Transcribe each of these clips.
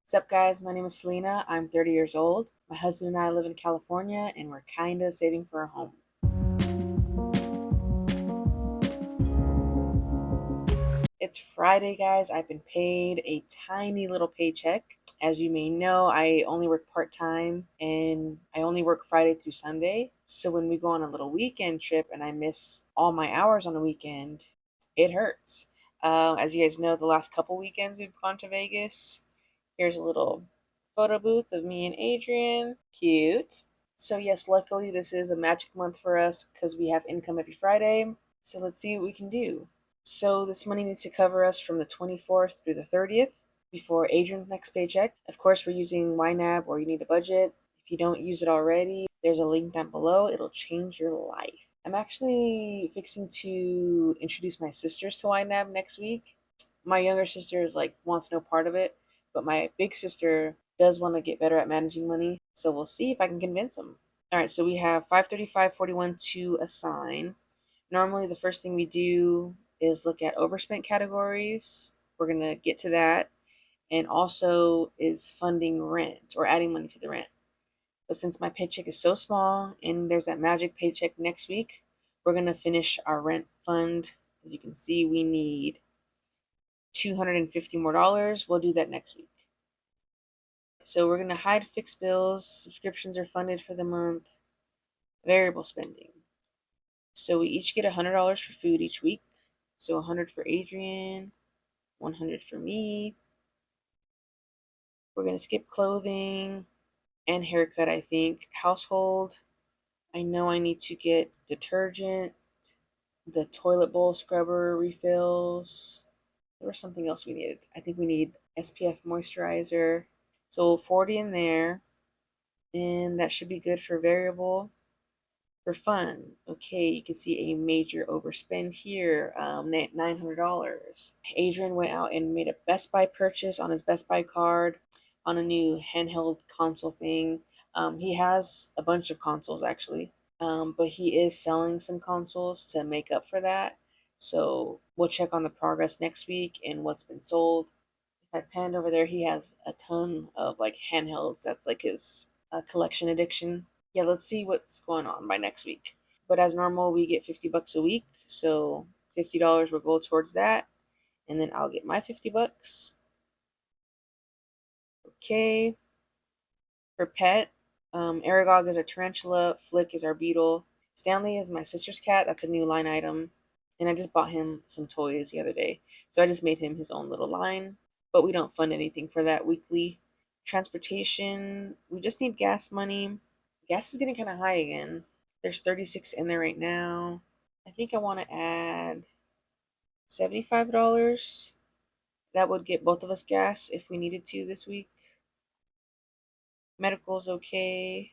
What's up, guys? My name is Selena. I'm 30 years old. My husband and I live in California, and we're kind of saving for a home. It's Friday, guys. I've been paid a tiny little paycheck. As you may know, I only work part time and I only work Friday through Sunday. So when we go on a little weekend trip and I miss all my hours on the weekend, it hurts. As you guys know, the last couple weekends we've gone to Vegas. Here's a little photo booth of me and Adrian. Cute. So, yes, luckily this is a magic month for us because we have income every Friday. So, let's see what we can do. So, this money needs to cover us from the 24th through the 30th before Adrian's next paycheck. Of course, we're using YNAB or you need a budget. If you don't use it already, there's a link down below. It'll change your life. I'm actually fixing to introduce my sisters to YNAB next week. My younger sister is wants no part of it, but my big sister does want to get better at managing money. So we'll see if I can convince them. All right, so we have 535.41 to assign. Normally, the first thing we do is look at overspent categories. We're going to get to that. And also is funding rent or adding money to the rent. But since my paycheck is so small and there's that magic paycheck next week, we're going to finish our rent fund. As you can see, we need $250 more. We'll do that next week. So we're going to hide fixed bills. Subscriptions are funded for the month. Variable spending. So we each get $100 for food each week. So 100 for Adrian, 100 for me. We're going to skip clothing and haircut, I think. Household, I know I need to get detergent, the toilet bowl scrubber refills. There was something else we needed. I think we need SPF moisturizer. So 40 in there. And that should be good for variable. For fun, okay, you can see a major overspend here, $900. Adrian went out and made a Best Buy purchase on his Best Buy card on a new handheld console thing. He has a bunch of consoles actually, but he is selling some consoles to make up for that. So we'll check on the progress next week and what's been sold. If I panned over there, he has a ton of handhelds. That's like his collection addiction. Yeah, let's see what's going on by next week. But as normal, we get $50 a week, so $50 will go towards that, and then I'll get my $50. Okay. For pet, Aragog is our tarantula, Flick is our beetle, Stanley is my sister's cat. That's a new line item, and I just bought him some toys the other day, so I just made him his own little line. But we don't fund anything for that weekly. Transportation, we just need gas money. Gas is getting kind of high again. There's 36 in there right now. I think I want to add $75. That would get both of us gas if we needed to this week. Medical's okay.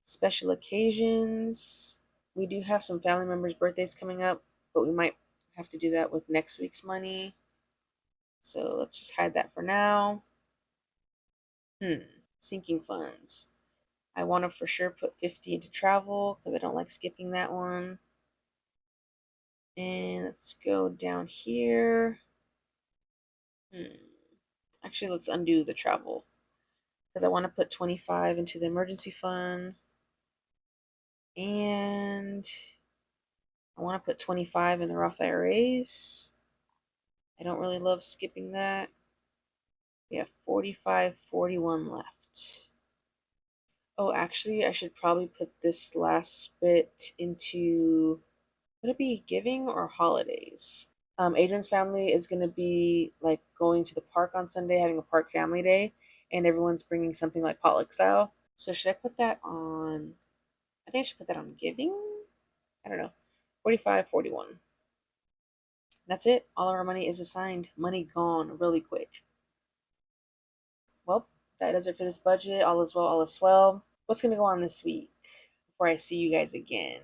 Special occasions. We do have some family members' birthdays coming up, but we might have to do that with next week's money. So let's just hide that for now. Sinking funds. I want to for sure put 50 into travel because I don't like skipping that one. And let's go down here. Actually, let's undo the travel because I want to put 25 into the emergency fund. And I want to put 25 in the Roth IRAs. I don't really love skipping that. We have 45.41 left. Oh, actually, I should probably put this last bit into, would it be giving or holidays? Adrian's family is going to be going to the park on Sunday, having a park family day, and everyone's bringing something like potluck style. So should I put that on? I think I should put that on giving. I don't know. 45.41. That's it. All of our money is assigned. Money gone really quick. Well, that does it for this budget. All is well, all is well. What's going to go on this week before I see you guys again?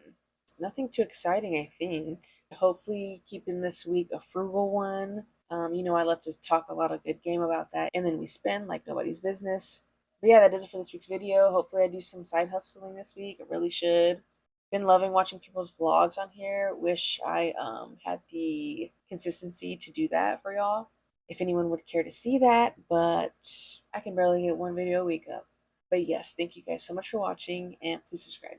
Nothing too exciting, I think. Hopefully, keeping this week a frugal one. I love to talk a lot of good game about that, and then we spend like nobody's business. But yeah, that does it for this week's video. Hopefully, I do some side hustling this week. I really should. Been loving watching people's vlogs on here. Wish I had the consistency to do that for y'all. if anyone would care to see that, but I can barely get one video a week up. But yes, thank you guys so much for watching, and please subscribe.